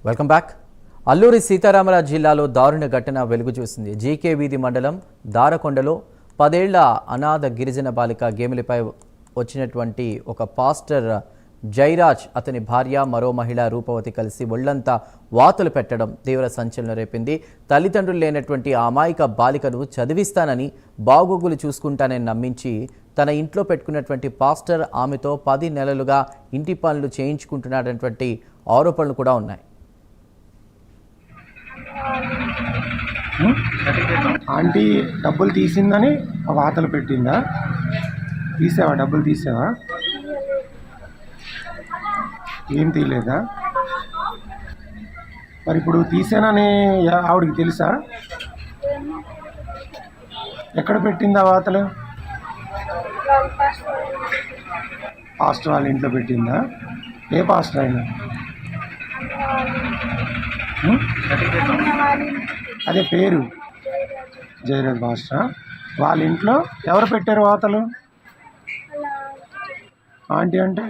Welcome back. Alluri Sitaramaraju జిల్లాలో దారుణ ఘటన వెలుగు చూసింది. జీకే వీధి మండలం దారకొండలో 10 ఏళ్ల అనాథ గిరిజన బాలిక గేమిలిపై వచ్చినటువంటి ఒక పాస్టర్ జైరాజ్, అతని భార్య మరో మహిళ రూపవతి కలిసి ఒళ్లంతా వాతులు పెట్టడం తీవ్ర సంచలనం రేపింది. తల్లిదండ్రులు లేనటువంటి ఆ అమాయక బాలికను చదివిస్తానని, బాగోగులు చూసుకుంటానని నమ్మించి తన ఇంట్లో పెట్టుకున్నటువంటి పాస్టర్ ఆమెతో 10 నెలలుగా ఇంటి పనులు చేయించుకుంటున్నటువంటి ఆరోపణలు కూడా ఉన్నాయి. ఆంటీ డబ్బులు తీసిందని వాతలు పెట్టిందా? తీసావా? డబ్బులు తీసావా? ఏం తీయలేదా? మరి ఇప్పుడు తీసానని ఆవిడకి తెలుసా? ఎక్కడ పెట్టిందా వాతలు? పాస్టర్ వాళ్ళ ఇంట్లో పెట్టిందా? ఏ పాస్టర్ అయినా? అదే పేరు జయరాజ్ పాస్టర్. వాళ్ళ ఇంట్లో ఎవరు పెట్టారు వాతలు? ఆంటీ అంటే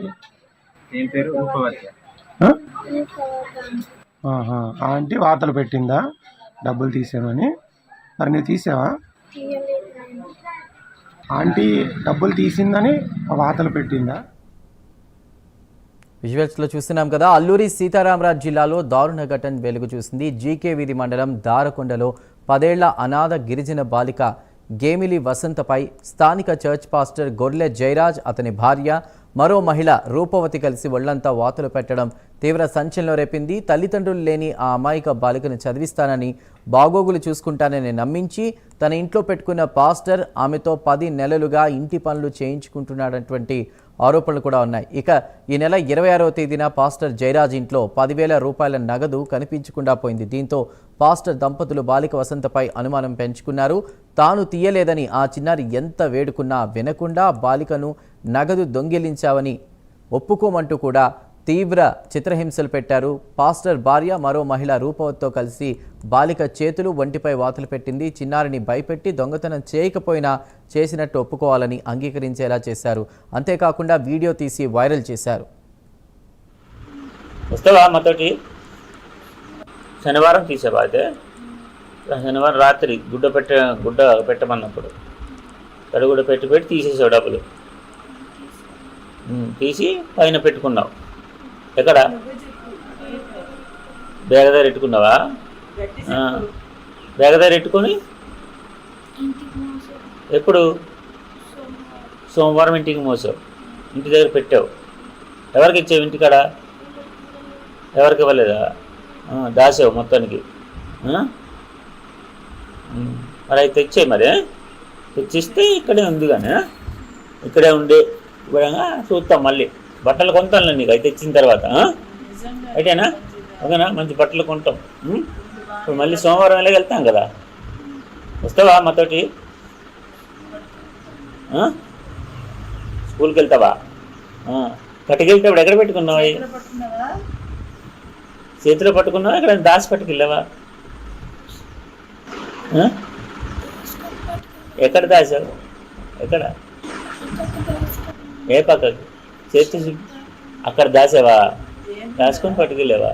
ఆంటీ వాతలు పెట్టిందా డబ్బులు తీసామని? మరి నువ్వు తీసావా? ఆంటీ డబ్బులు తీసిందని వాతలు పెట్టిందా? విజువల్స్లో చూస్తున్నాం కదా. అల్లూరి సీతారామరాజు జిల్లాలో దారుణ ఘటన వెలుగు చూసింది. జీకే వీధి మండలం దారకొండలో 10 ఏళ్ల అనాథ గిరిజన బాలిక గేమిలి వసంతపై స్థానిక చర్చ్ పాస్టర్ గొర్లె జైరాజ్, అతని భార్య మరో మహిళ రూపవతి కలిసి ఒళ్లంతా వాతులు పెట్టడం తీవ్ర సంచలనం రేపింది. తల్లిదండ్రులు లేని ఆ అమాయక బాలికను చదివిస్తానని, బాగోగులు చూసుకుంటానని నమ్మించి తన ఇంట్లో పెట్టుకున్న పాస్టర్ ఆమెతో 10 నెలలుగా ఇంటి పనులు చేయించుకుంటున్నటువంటి ఆరోపణలు కూడా ఉన్నాయి. ఇక ఈ నెల 26వ తేదీన పాస్టర్ జయరాజ్ ఇంట్లో 10,000 రూపాయల నగదు కనిపించకుండా పోయింది. దీంతో పాస్టర్ దంపతులు బాలిక వసంతపై అనుమానం పెంచుకున్నారు. తాను తీయలేదని ఆ చిన్నారి ఎంత వేడుకున్నా వినకుండా బాలికను నగదు దొంగిలించావని ఒప్పుకోమంటూ కూడా తీవ్ర చిత్రహింసలు పెట్టారు. పాస్టర్ భార్య మరో మహిళ రూపవతితో కలిసి బాలిక చేతులు ఒంటిపై వాతులు పెట్టింది. చిన్నారిని భయపెట్టి దొంగతనం చేయకపోయినా చేసినట్టు ఒప్పుకోవాలని అంగీకరించేలా చేశారు. అంతేకాకుండా వీడియో తీసి వైరల్ చేశారు. వస్తావా మాతోటి? శనివారం తీసావా? అయితే శనివారం రాత్రి గుడ్డ పెట్టమన్నప్పుడు తడిగుడ్డ పెట్టి తీసేసావు డబ్బులు. తీసి పైన పెట్టుకున్నావు. ఎక్కడ? బేగ దగ్గర పెట్టుకున్నావా? బేగ దగ్గర పెట్టుకొని ఎప్పుడు? సోమవారం ఇంటికి మోసావు. ఇంటి దగ్గర పెట్టావు. ఎవరికి ఇచ్చావు? ఇంటికాడ ఎవరికి ఇవ్వలేదా? దాసావు మొత్తానికి. మరి అయితే తెచ్చాయి. మరి తెచ్చిస్తే ఇక్కడే ఉంది, కానీ ఇక్కడే ఉండే విధంగా చూస్తాం. మళ్ళీ బట్టలు కొంటాను నీకు అయితే తెచ్చిన తర్వాత. అయితేనా? ఓకేనా? మంచి బట్టలు కొంటాం. ఇప్పుడు మళ్ళీ సోమవారం వెళ్ళి వెళ్తాం కదా. వస్తావా మాతోటి? స్కూల్కి వెళ్తావా? పట్టుకెళ్తావు. ఎక్కడ పెట్టుకున్నావా? చేతిలో పట్టుకున్నావా? ఎక్కడ దాచి పట్టుకెళ్ళావా? ఎక్కడ దాచావు? ఎక్కడ? ఏ పక్కకి? చేతి అక్కడ దాసావా? దాచుకొని పట్టుకెళ్ళావా?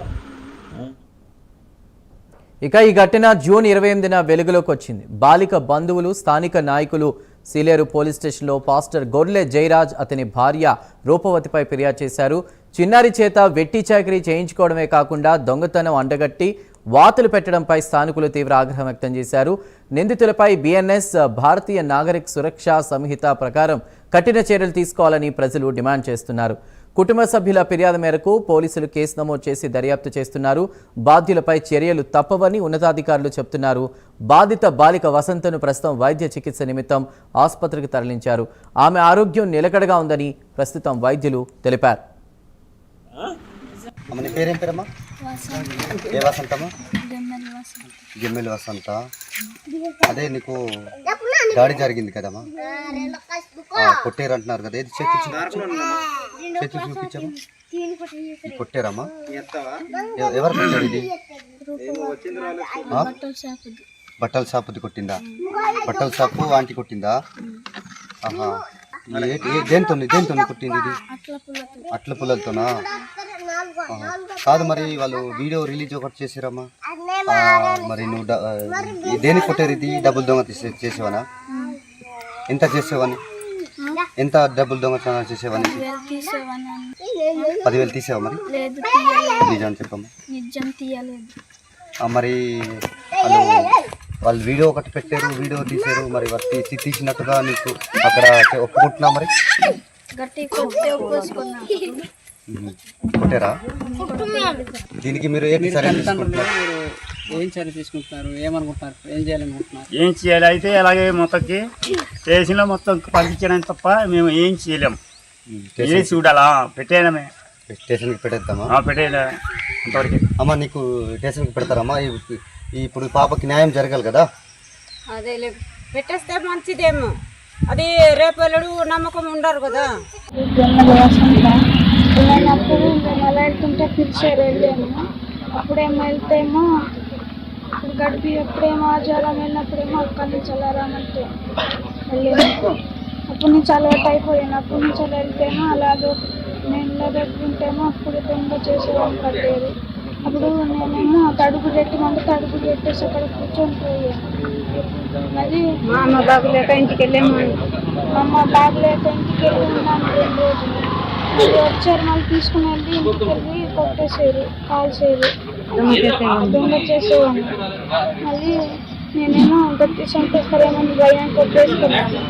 ఇక ఈ ఘటన జూన్ 28న వెలుగులోకి వచ్చింది. బాలిక బంధువులు, స్థానిక నాయకులు సీలేరు పోలీస్ స్టేషన్లో పాస్టర్ గొర్లె జైరాజ్, అతని భార్య రూపవతిపై ఫిర్యాదు చేశారు. చిన్నారి చేత వెట్టి చాకరీ చేయించుకోవడమే కాకుండా దొంగతనం అండగట్టి వాతులు పెట్టడంపై స్థానికులు తీవ్ర ఆగ్రహం వ్యక్తం చేశారు. నిందితులపై BNS భారతీయ నాగరిక సురక్షా సంహిత ప్రకారం కఠిన చర్యలు తీసుకోవాలని ప్రజలు డిమాండ్ చేస్తున్నారు. కుటుంబ సభ్యుల ఫిర్యాదు మేరకు పోలీసులు కేసు నమోదు చేసి దర్యాప్తు చేస్తున్నారు. బాధ్యులపై చర్యలు తప్పవని ఉన్నతాధికారులు చెబుతున్నారు. బాధిత బాలిక వసంతను ప్రస్తుతం వైద్య చికిత్స నిమిత్తం ఆసుపత్రికి తరలించారు. ఆమె ఆరోగ్యం నిలకడగా ఉందని ప్రస్తుతం వైద్యులు తెలిపారు. గిమ్మెలి వసంత. అదే నీకు దాడి జరిగింది కదమ్మా, కొట్టేరు అంటున్నారు కదా. ఏది చేతి చూపించమ్మా. కొట్టారమ్మా? ఎవరు కొట్టారు? ఇది బట్టల షాపుది కొట్టిందా? బట్టల షాపు ఆంటీ కొట్టిందా? దేంతో కొట్టింది ఇది? అట్ల పుల్లలతోనా? కాదు మరి వాళ్ళు వీడియో రిలీజ్ ఒకటి చేసిరమ్మా. మరి నువ్వు దేనికి కొట్టారు? ఇది డబ్బులు దొంగ చేసేవానా? ఎంత చేసేవాని? ఎంత డబ్బులు దొంగతనం చేసేవాని? 10,000 తీసావా? మరి నిజం చెప్పమ్మా. మరి వాళ్ళు వీడియో ఒకటి పెట్టారు, వీడియో తీసారు, మరి తీసినట్టుగా నీకు అక్కడ ఒప్పుకుంటున్నా? మరి కొట్టారా? దీనికి మీరు ఏంటి సరే తీసుకుంటున్నారు? ఏం చర్య తీసుకుంటున్నారు? ఏమనుకుంటున్నారు? ఏం చేయాలనుకుంటున్నారు? ఏం చేయాలి అయితే అలాగే మొత్తంకి స్టేషన్లో మొత్తం పంపించడం తప్ప మేము ఏం చేయలేము. ఏం చూడాలా? పెట్టేయడమే. స్టేషన్కి పెట్టేద్దామా? పెట్టేయడం అంతవరకు. అమ్మ నీకు స్టేషన్కి పెడతారమ్మా? ఇప్పుడు పాపకి న్యాయం జరగాలి కదా? అదే పెట్టేస్తే మంచిదేమో. అది రేపు వెళ్ళడు నమ్మకం ఉండరు కదా. వెళ్ళినప్పుడు మేము అలా వెళ్తుంటే పిలిచారు, వెళ్ళాము. అప్పుడేమో వెళ్తేమో ఇప్పుడు గడిపి ఎప్పుడేమో ఆచారం వెళ్ళినప్పుడేమో అక్కడి నుంచి అలా రామంటే వెళ్ళాము. అప్పటి నుంచి అలవాటు అయిపోయాను. అప్పటి నుంచి అలా వెళ్తేమో అలాగే నేను ఇలా పెట్టుకుంటేమో అప్పుడు దొంగ చేసేవాళ్ళు కట్టేది. అప్పుడు నేనేమో తడుగు పెట్టమంటే తడుగు పెట్టేసి అక్కడ కూర్చొని పోయాను. మళ్ళీ మా అమ్మ బాబు లేక ఇంటికి వెళ్ళాము. మా అమ్మ బాబు లేక ఇంటికి వెళ్ళి ఉన్నాను 2 రోజులు. మళ్ళీ వచ్చారు, మళ్ళీ తీసుకుని వెళ్ళి ఇంటికి వెళ్ళి కొట్టేసారు, కాల్చేరు, దొంగ చేసేవాడిని. మళ్ళీ నేనేమో గట్టి చంపేస్తారేమని భయం కొట్టేసుకున్నాను.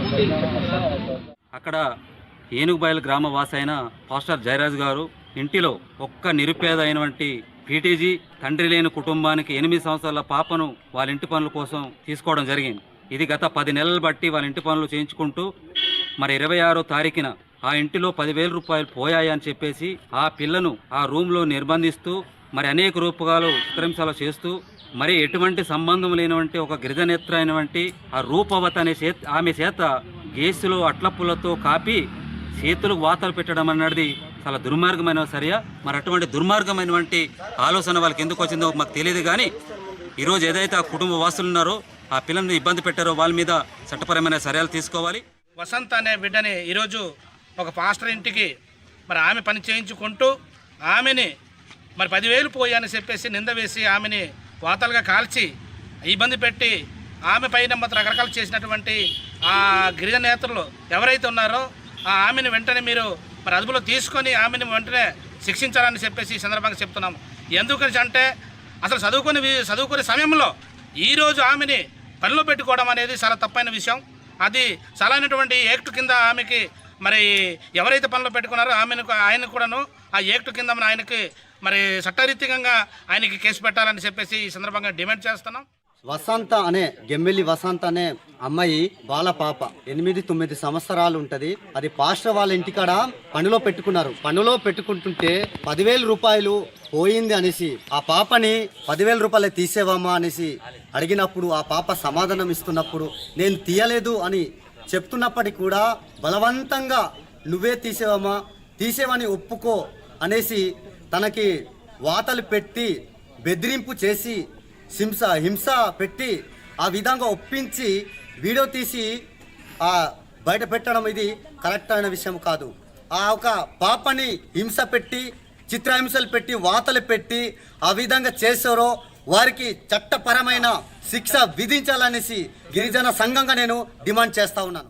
అక్కడ ఏనుగుబయలు గ్రామ వాసి అయిన పాస్టర్ జయరాజు గారు ఇంటిలో ఒక్క నిరుపేద అయినటువంటి పీటీజీ తండ్రి లేని కుటుంబానికి 8 సంవత్సరాల పాపను వాళ్ళ ఇంటి పనుల కోసం తీసుకోవడం జరిగింది. ఇది గత 10 నెలలు బట్టి వాళ్ళ ఇంటి పనులు చేయించుకుంటూ మరి 26వ తారీఖున ఆ ఇంటిలో 10,000 రూపాయలు పోయాయని చెప్పేసి ఆ పిల్లను ఆ రూమ్లో నిర్బంధిస్తూ మరి అనేక రూపకాలు చిత్రహింసలు చేస్తూ మరి ఎటువంటి సంబంధం లేనటువంటి ఒక గిరిజనేత్ర అయినటువంటి ఆ రూపవత అనే ఆమె చేత గేసులో అట్లపులతో కాపి చేతులకు వాతలు పెట్టడం అన్నది చాలా దుర్మార్గమైన చర్య. మరి అటువంటి దుర్మార్గమైనటువంటి ఆలోచన వాళ్ళకి ఎందుకు వచ్చిందో మాకు తెలియదు. కానీ ఈరోజు ఏదైతే ఆ కుటుంబ వాసులు ఉన్నారో ఆ పిల్లల్ని ఇబ్బంది పెట్టారో వాళ్ళ మీద చట్టపరమైన చర్యలు తీసుకోవాలి. వసంత్ అనే బిడ్డని ఈరోజు ఒక పాస్టర్ ఇంటికి మరి ఆమె పని చేయించుకుంటూ ఆమెని మరి 10,000 పోయాని చెప్పేసి నింద వేసి ఆమెని వాతలుగా కాల్చి ఇబ్బంది పెట్టి ఆమె పైన మొత్తం రకరకాలు చేసినటువంటి ఆ గిరిజన నేతలు ఎవరైతే ఉన్నారో ఆ ఆమెను వెంటనే మీరు మరి అదుపులో తీసుకొని ఆమెను వెంటనే శిక్షించాలని చెప్పేసి ఈ సందర్భంగా చెప్తున్నాం. ఎందుకని అంటే అసలు చదువుకునే సమయంలో ఈరోజు ఆమెని పనిలో పెట్టుకోవడం అనేది చాలా తప్పైన విషయం. అది చాలా అయినటువంటి యాక్ట్ కింద ఆమెకి మరి ఎవరైతే పనిలో పెట్టుకున్నారో ఆయన కూడాను ఆ యాక్ట్ కింద ఆయనకి మరి చట్టరీత్యంగా ఆయనకి కేసు పెట్టాలని చెప్పేసి ఈ సందర్భంగా డిమాండ్ చేస్తున్నాం. వసంత అనే గెమ్మెల్లి వసంత అనే అమ్మాయి బాల పాప 8-9 సంవత్సరాలు ఉంటుంది. అది పాస్టర్ వాళ్ళ ఇంటికాడ పనిలో పెట్టుకున్నారు. పనిలో పెట్టుకుంటుంటే 10,000 రూపాయలు పోయింది అనేసి ఆ పాపని 10,000 రూపాయలు తీసేవమ్మా అనేసి అడిగినప్పుడు ఆ పాప సమాధానం ఇస్తున్నప్పుడు నేను తీయలేదు అని చెప్తున్నప్పటికీ కూడా బలవంతంగా నువ్వే తీసేవమ్మా, తీసేవని ఒప్పుకో అనేసి తనకి వాతలు పెట్టి బెదిరింపు చేసి హింస పెట్టి ఆ విధంగా ఒప్పించి వీడియో తీసి బయట పెట్టడం ఇది కరెక్ట్ అయిన విషయం కాదు. ఆ ఒక పాపని హింస పెట్టి చిత్రహింసలు పెట్టి వాతలు పెట్టి ఆ విధంగా చేశారో వారికి చట్టపరమైన శిక్ష విధించాలనేసి గిరిజన సంఘంగా నేను డిమాండ్ చేస్తా ఉన్నాను.